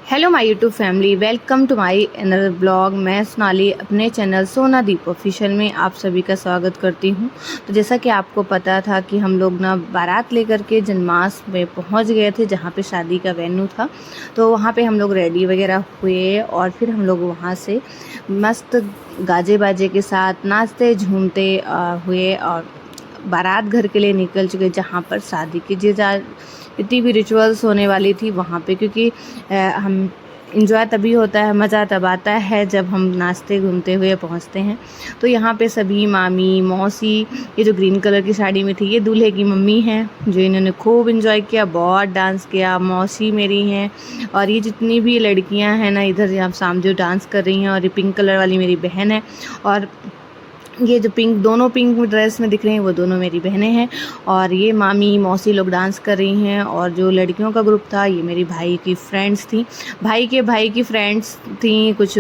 Hello my YouTube family, welcome to my another blog. मैं सोनाली अपने channel सोना दीप official में आप सभी का स्वागत करती हूं। तो जैसा कि आपको पता था कि हम लोग ना बारात लेकर के जनमास में पहुंच गए थे, जहां पे शादी का वेन्यू था। तो वहां पे हम लोग रेडी वगैरह हुए और फिर हम लोग वहां से मस्त गाजे बाजे के साथ नाचते झूमते हुए और बारात घर के लिए निकल चुके, जहाँ पर शादी की जितनी भी रिचुअल्स होने वाली थी वहाँ पे, क्योंकि हम इंजॉय तभी होता है, मज़ा तब आता है जब हम नाचते घूमते हुए पहुँचते हैं। तो यहाँ पे सभी मामी मौसी, ये जो ग्रीन कलर की साड़ी में थी ये दूल्हे की मम्मी हैं, जो इन्होंने खूब इंजॉय किया, बहुत डांस किया। मौसी मेरी हैं और ये जितनी भी लड़कियां हैं ना इधर यहाँ सामने जो डांस कर रही हैं, और ये पिंक कलर वाली मेरी बहन है, और ये जो दोनों पिंक ड्रेस में दिख रही हैं वो दोनों मेरी बहनें हैं। और ये मामी मौसी लोग डांस कर रही हैं। और जो लड़कियों का ग्रुप था ये मेरी भाई की फ्रेंड्स थी, भाई की फ्रेंड्स थी। कुछ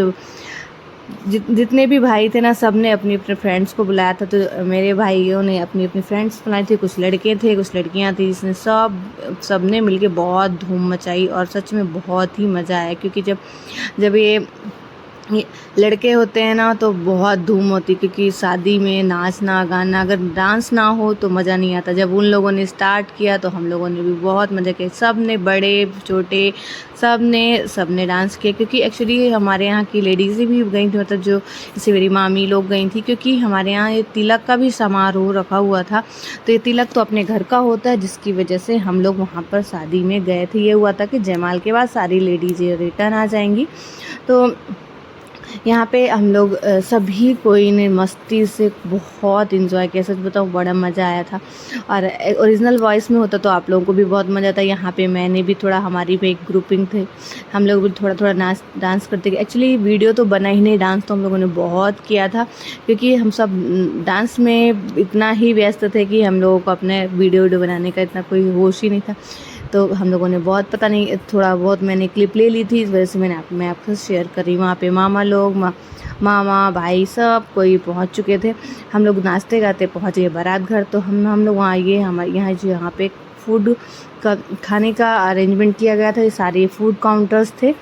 जितने भी भाई थे ना, सब ने अपनी अपने फ्रेंड्स को बुलाया था। तो मेरे भाइयों ने अपनी अपनी फ्रेंड्स बुलाई थी, कुछ लड़के थे कुछ लड़कियां थी, जिसने सब ने मिलके बहुत धूम मचाई और सच में बहुत ही मज़ा आया। क्योंकि जब ये लड़के होते हैं ना तो बहुत धूम होती, क्योंकि शादी में नाचना गाना, अगर डांस ना हो तो मज़ा नहीं आता। जब उन लोगों ने स्टार्ट किया तो हम लोगों ने भी बहुत मज़ा किया, सब ने, बड़े छोटे सब ने डांस किया। क्योंकि एक्चुअली हमारे यहाँ की लेडीज़ भी गई थी, मतलब जो जैसे मेरी मामी लोग गई थी, क्योंकि हमारे यहाँ ये तिलक का भी समारोह रखा हुआ था। तो ये तिलक तो अपने घर का होता है, जिसकी वजह से हम लोग वहाँ पर शादी में गए थे। ये हुआ था कि जयमाल के बाद सारी लेडीज़ रिटर्न आ जाएंगी। तो यहाँ पे हम लोग सभी कोई ने मस्ती से बहुत इन्जॉय किया। सच बताऊँ बड़ा मज़ा आया था। और ओरिजिनल वॉइस में होता तो आप लोगों को भी बहुत मज़ा आता। यहाँ पे मैंने भी थोड़ा, हमारी भी एक ग्रुपिंग थे, हम लोग भी थोड़ा थोड़ा डांस करते गए। एक्चुअली वीडियो तो बना ही नहीं, डांस तो हम लोगों ने बहुत किया था, क्योंकि हम सब डांस में इतना ही व्यस्त थे कि हम लोगों को अपने वीडियो बनाने का इतना कोई होश ही नहीं था। तो हम लोगों ने बहुत, पता नहीं, थोड़ा बहुत मैंने क्लिप ले ली थी, इस वजह से मैं आपके साथ शेयर कर रही हूँ। वहाँ पे मामा लोग, मामा भाई सब कोई पहुँच चुके थे। हम लोग नाचते गाते पहुँच गए बारात घर। तो हम लोग वहाँ, ये हमारे यहाँ पे फूड का, खाने का अरेंजमेंट किया गया था। ये सारे फूड काउंटर्स थे।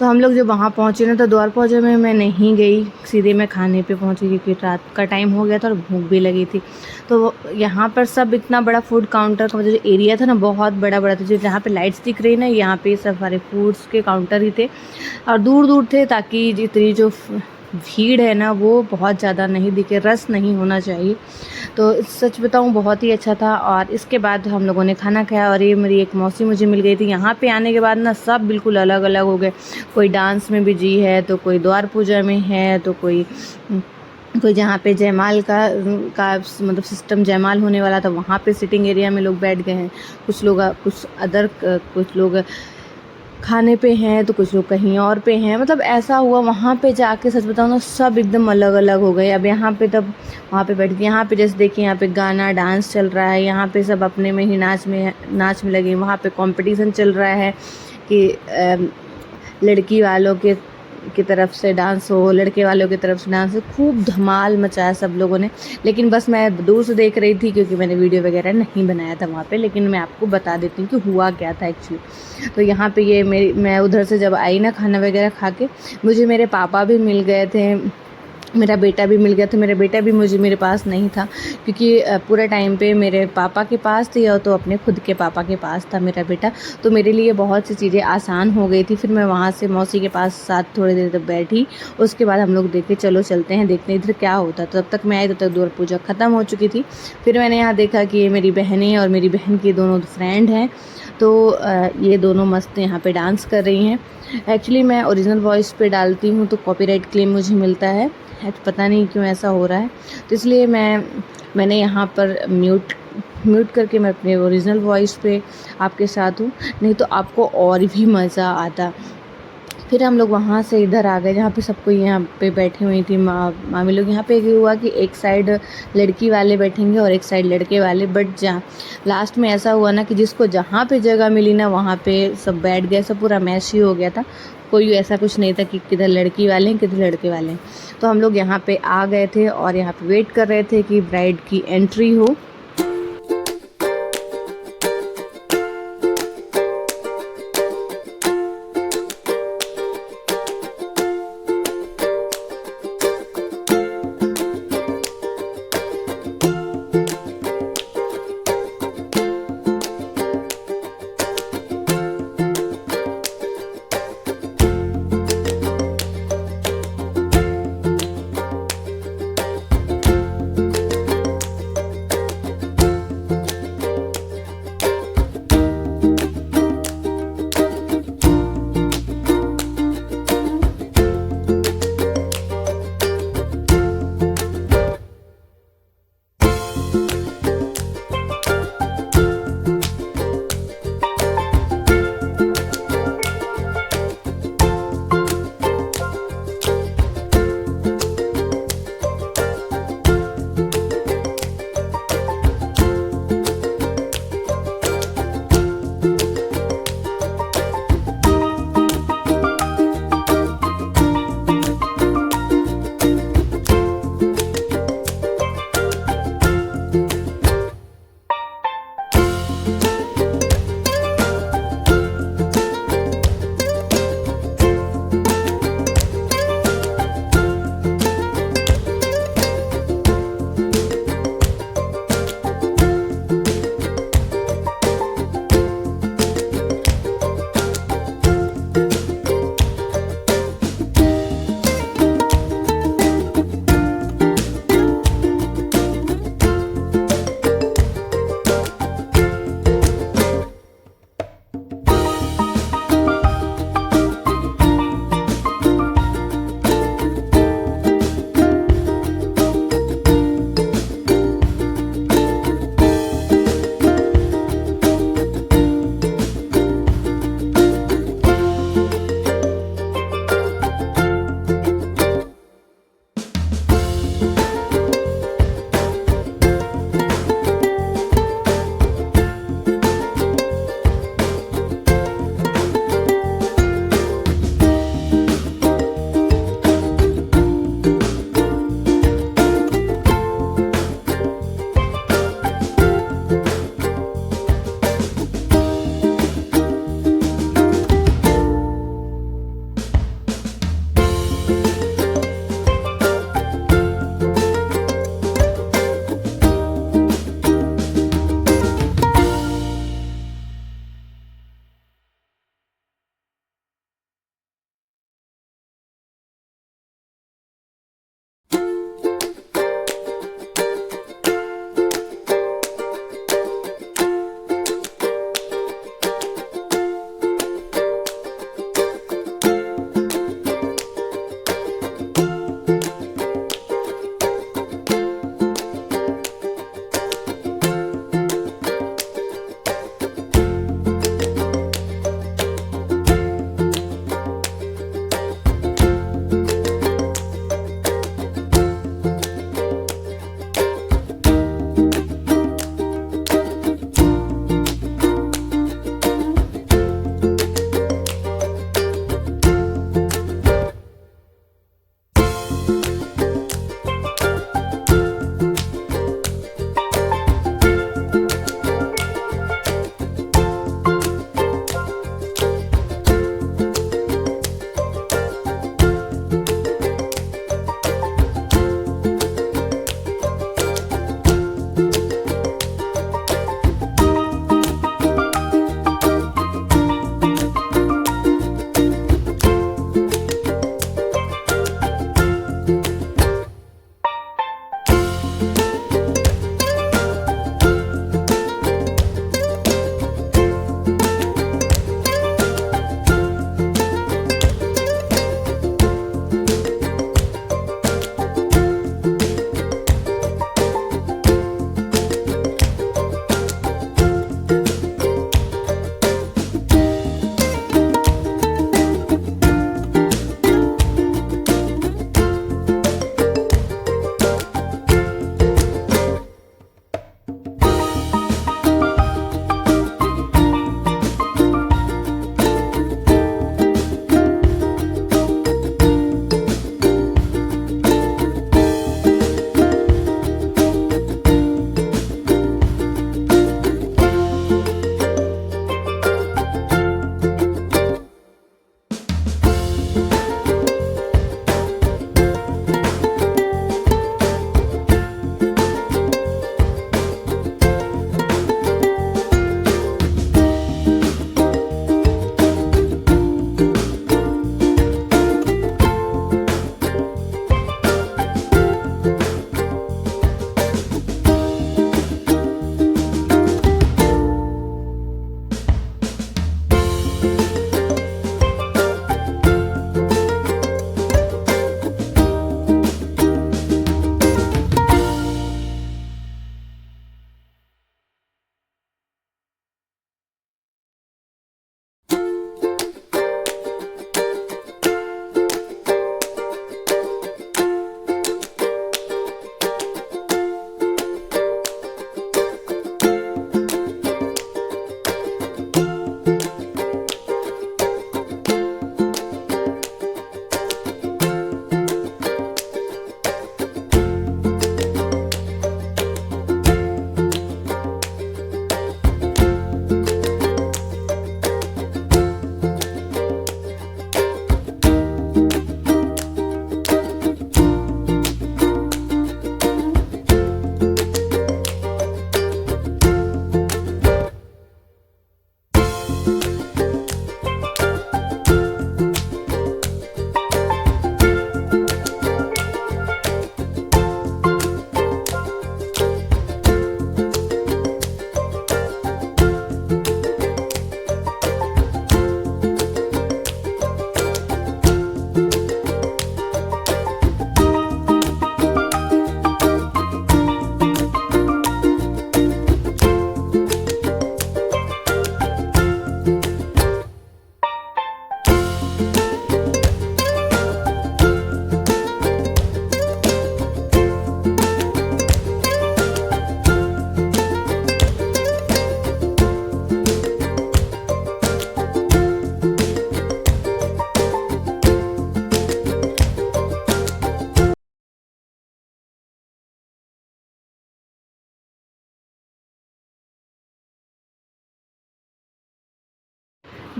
तो हम लोग जब वहाँ पहुँचे ना, तो द्वार पहुँचे में मैं नहीं गई, सीधे मैं खाने पे पहुँची, क्योंकि रात का टाइम हो गया था और भूख भी लगी थी। तो यहाँ पर सब इतना बड़ा फूड काउंटर का जो एरिया था ना, बहुत बड़ा बड़ा था। जो जहाँ पे लाइट्स दिख रही ना, यहाँ पे सब सारे फूड्स के काउंटर ही थे, और दूर दूर थे, ताकि जितनी जो भीड़ है ना वो बहुत ज़्यादा नहीं दिखे, रस नहीं होना चाहिए। तो सच बताऊं बहुत ही अच्छा था। और इसके बाद हम लोगों ने खाना खाया, और ये मेरी एक मौसी मुझे मिल गई थी। यहाँ पे आने के बाद ना सब बिल्कुल अलग अलग हो गए। कोई डांस में बिजी है, तो कोई द्वार पूजा में है, तो कोई जहाँ पे जयमाल का मतलब सिस्टम, जयमाल होने वाला था वहाँ पे सिटिंग एरिया में लोग बैठ गए हैं। कुछ लोग खाने पे हैं, तो कुछ लोग कहीं और पे हैं। मतलब ऐसा हुआ वहाँ पे जाके, सच बताऊँ ना, सब एकदम अलग अलग हो गए। अब यहाँ पे, तब वहाँ पे बैठ के, यहाँ पे जैसे देखिए, यहाँ पे गाना डांस चल रहा है, यहाँ पे सब अपने में ही नाच में लगे। वहाँ पे कंपटीशन चल रहा है कि लड़की वालों की तरफ से डांस हो, लड़के वालों की तरफ से डांस हो। खूब धमाल मचाया सब लोगों ने। लेकिन बस मैं दूर से देख रही थी, क्योंकि मैंने वीडियो वगैरह नहीं बनाया था वहाँ पे। लेकिन मैं आपको बता देती हूँ कि हुआ क्या था एक्चुअली। तो यहाँ पे मैं उधर से जब आई ना खाना वगैरह खा के, मुझे मेरे पापा भी मिल गए थे, मेरा बेटा भी मिल गया था। मेरा बेटा भी मेरे पास नहीं था, क्योंकि पूरा टाइम पे मेरे पापा के पास थी, और तो अपने खुद के पापा के पास था मेरा बेटा। तो मेरे लिए बहुत सी चीज़ें आसान हो गई थी। फिर मैं वहाँ से मौसी के पास साथ थोड़ी देर तक बैठी। उसके बाद हम लोग देखे, चलो चलते हैं, देखते हैं इधर क्या होता। तो तब तक मैं आई, तब तक द्वार पूजा ख़त्म हो चुकी थी। फिर मैंने यहाँ देखा कि ये मेरी बहनें और मेरी बहन की दोनों फ्रेंड हैं। तो ये दोनों मस्त यहाँ पे डांस कर रही हैं। एक्चुअली मैं ओरिजिनल वॉइस पे डालती हूँ तो कॉपीराइट क्लेम मुझे मिलता है, तो पता नहीं क्यों ऐसा हो रहा है। तो इसलिए मैंने यहाँ पर म्यूट करके मैं अपने ओरिजिनल वॉइस पे आपके साथ हूँ, नहीं तो आपको और भी मज़ा आता। फिर हम लोग वहाँ से इधर आ गए, जहाँ पे सबको यहाँ पे बैठी हुई थी मामी लोग। यहाँ पे ये हुआ कि एक साइड लड़की वाले बैठेंगे और एक साइड लड़के वाले। बट जहाँ लास्ट में ऐसा हुआ ना कि जिसको जहाँ पे जगह मिली ना वहाँ पे सब बैठ गए। सब पूरा मैच ही हो गया था, कोई ऐसा कुछ नहीं था कि किधर लड़की वाले हैं किधर लड़के वाले हैं। तो हम लोग यहाँ पे आ गए थे और यहाँ पे वेट कर रहे थे कि ब्राइड की एंट्री हो।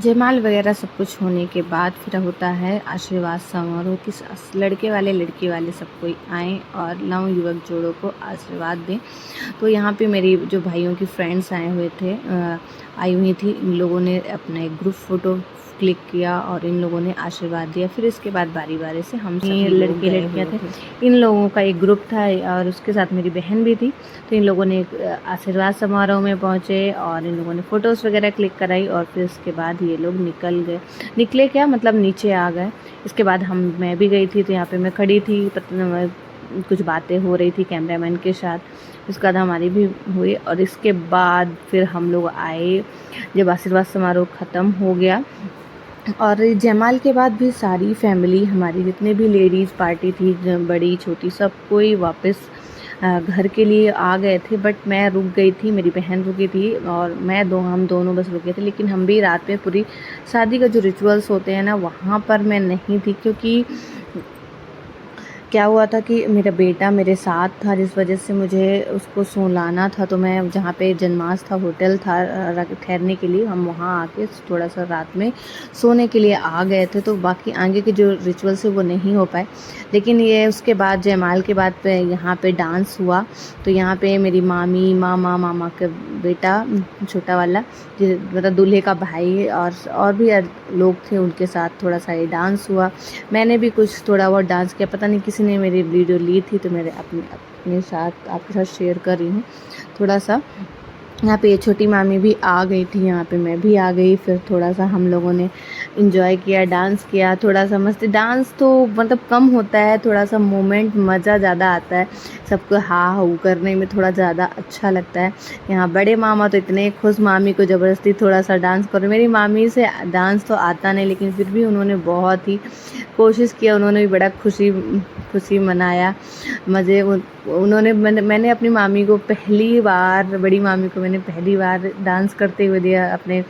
जयमाल वगैरह सब कुछ होने के बाद फिर होता है आशीर्वाद समारोह कि लड़के वाले लड़की वाले सब कोई आएँ और नव युवक जोड़ों को आशीर्वाद दें। तो यहाँ पे मेरी जो भाइयों की फ्रेंड्स आए हुए थे आई हुई थी, इन लोगों ने अपना एक ग्रुप फ़ोटो क्लिक किया और इन लोगों ने आशीर्वाद दिया। फिर इसके बाद बारी बारी से हम सब लड़के लड़कियाँ थे, इन लोगों का एक ग्रुप था और उसके साथ मेरी बहन भी थी। तो इन लोगों ने आशीर्वाद समारोह में पहुँचे और इन लोगों ने फ़ोटोज़ वगैरह क्लिक कराई और फिर उसके बाद ये लोग निकले क्या मतलब नीचे आ गए। इसके बाद मैं भी गई थी, तो यहाँ पे मैं खड़ी थी, कुछ बातें हो रही थी कैमरामैन के साथ। उसके बाद हमारी भी हुई और इसके बाद फिर हम लोग आए जब आशीर्वाद समारोह ख़त्म हो गया। और जयमाल के बाद भी सारी फैमिली हमारी जितने भी लेडीज़ पार्टी थी, बड़ी छोटी, सब कोई वापस घर के लिए आ गए थे। बट मैं रुक गई थी, मेरी बहन रुकी थी और हम दोनों बस रुके थे। लेकिन हम भी रात में पूरी शादी का जो रिचुअल्स होते हैं ना, वहाँ पर मैं नहीं थी, क्योंकि क्या हुआ था कि मेरा बेटा मेरे साथ था, जिस वजह से मुझे उसको सुलाना था। तो मैं जहाँ पे जन्मास था, होटल था ठहरने के लिए, हम वहाँ आके थोड़ा सा रात में सोने के लिए आ गए थे। तो बाकी आगे के जो रिचुअल्स है वो नहीं हो पाए। लेकिन ये उसके बाद जयमाल के बाद पे यहाँ पे डांस हुआ। तो यहाँ पे मेरी मामा का बेटा छोटा वाला, मतलब दूल्हे का भाई और भी लोग थे, उनके साथ थोड़ा सा ये डांस हुआ। मैंने भी कुछ थोड़ा बहुत डांस किया, पता नहीं किसी ने मेरी वीडियो ली थी, तो मेरे अपने साथ आपके साथ शेयर कर रही हूँ थोड़ा सा। यहाँ पे ये छोटी मामी भी आ गई थी, यहाँ पे मैं भी आ गई। फिर थोड़ा सा हम लोगों ने इंजॉय किया, डांस किया, थोड़ा सा मस्ती। डांस तो मतलब कम होता है, थोड़ा सा मोमेंट मज़ा ज़्यादा आता है, सबको हाँ हू करने में थोड़ा ज़्यादा अच्छा लगता है। यहाँ बड़े मामा तो इतने खुश, मामी को ज़बरदस्ती थोड़ा सा डांस करो। मेरी मामी से डांस तो आता नहीं, लेकिन फिर भी उन्होंने बहुत ही कोशिश किया, उन्होंने भी बड़ा खुशी मनाया, मज़े उन्होंने मैंने अपनी मामी को पहली बार, बड़ी मामी को मैंने पहली बार डांस करते हुए दिया अपने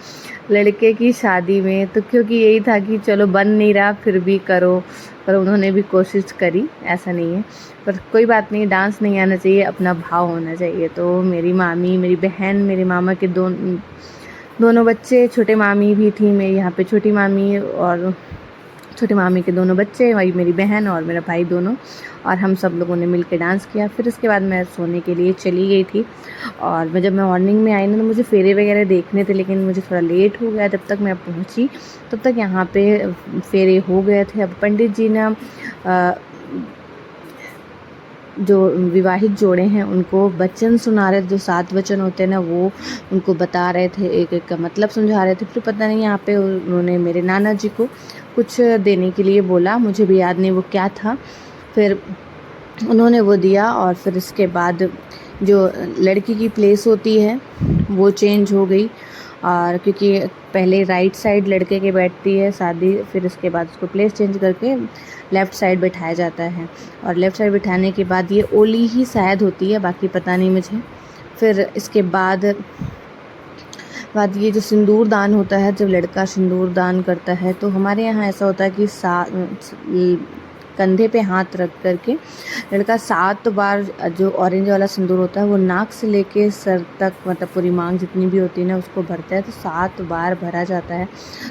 लड़के की शादी में। तो क्योंकि यही था कि चलो बन नहीं रहा फिर भी करो, पर उन्होंने भी कोशिश करी, ऐसा नहीं है। पर कोई बात नहीं, डांस नहीं आना चाहिए, अपना भाव होना चाहिए। तो मेरी मामी, मेरी बहन, मेरे मामा के दोनों बच्चे, छोटे मामी भी थी मेरी यहाँ पे, छोटी मामी और छोटी मामी के दोनों बच्चे, वही मेरी बहन और मेरा भाई दोनों, और हम सब लोगों ने मिलकर डांस किया। फिर उसके बाद मैं सोने के लिए चली गई थी। और जब मैं मॉर्निंग में आई ना, तो मुझे फेरे वगैरह देखने थे, लेकिन मुझे थोड़ा लेट हो गया। जब तक मैं पहुंची तब तक यहाँ पे फेरे हो गए थे। अब पंडित जी ने जो विवाहित जोड़े हैं उनको वचन सुना रहे थे, जो 7 वचन होते हैं ना, वो उनको बता रहे थे, एक एक का मतलब समझा रहे थे। फिर पता नहीं यहाँ पे उन्होंने मेरे नाना जी को कुछ देने के लिए बोला, मुझे भी याद नहीं वो क्या था। फिर उन्होंने वो दिया और फिर इसके बाद जो लड़की की प्लेस होती है वो चेंज हो गई। और क्योंकि पहले राइट साइड लड़के के बैठती है शादी, फिर इसके बाद उसको प्लेस चेंज करके लेफ़्ट साइड बैठाया जाता है। और लेफ़्ट साइड बैठाने के बाद ये ओली ही शायद होती है, बाकी पता नहीं मुझे। फिर इसके बाद ये जो सिंदूर दान होता है, जब लड़का सिंदूर दान करता है, तो हमारे यहाँ ऐसा होता है कि कंधे पे हाथ रख करके लड़का 7 बार जो ऑरेंज वाला सिंदूर होता है वो नाक से लेके सर तक, मतलब पूरी मांग जितनी भी होती है ना, उसको भरता है। तो 7 बार भरा जाता है।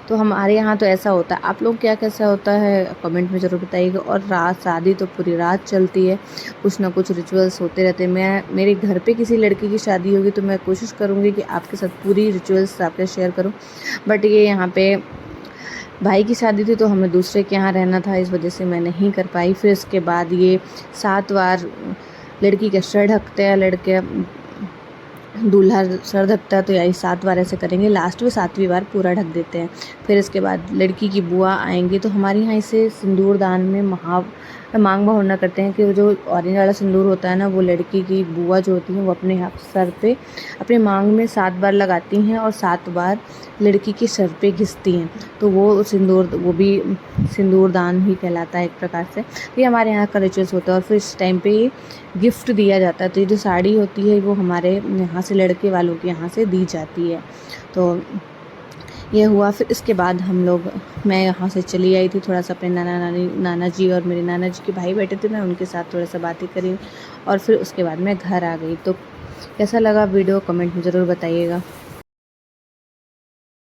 तो हमारे यहाँ तो ऐसा होता है। आप लोग क्या कैसा होता है कमेंट में ज़रूर बताइएगा। और रात शादी तो पूरी रात चलती है, कुछ ना कुछ रिचुअल्स होते रहते हैं। मेरे घर पे किसी लड़की की शादी होगी तो मैं कोशिश करूँगी कि आपके साथ पूरी रिचुअल्स आपके शेयर करूँ। बट ये यहाँ पे भाई की शादी थी तो हमें दूसरे के यहाँ रहना था, इस वजह से मैं नहीं कर पाई। फिर इसके बाद ये 7 बार लड़की का सर ढकते हैं, लड़के दूल्हा सर ढकता है, तो यही 7 बार ऐसे करेंगे। लास्ट में 7वीं बार पूरा ढक देते हैं। फिर इसके बाद लड़की की बुआ आएंगी। तो हमारे यहाँ इसे सिंदूर दान में मांग बहुना करते हैं कि वो जो ऑरेंज वाला सिंदूर होता है ना, वो लड़की की बुआ जो होती हैं वो अपने सर पे अपने मांग में 7 बार लगाती हैं और 7 बार लड़की के सर पे घिसती हैं। तो वो भी सिंदूर दान ही कहलाता है एक प्रकार से। तो ये हमारे यहाँ का रिचुअल्स होता है। और फिर इस टाइम पे ये गिफ्ट दिया जाता है। तो ये जो साड़ी होती है वो हमारे यहाँ से लड़के वालों के यहाँ से दी जाती है। तो ये हुआ। फिर इसके बाद मैं यहाँ से चली आई थी, थोड़ा सा अपने नाना जी और मेरे नाना जी के भाई बैठे थे, मैं उनके साथ थोड़ा सा बातें करी। और फिर उसके बाद मैं घर आ गई। तो कैसा लगा वीडियो कमेंट में ज़रूर बताइएगा।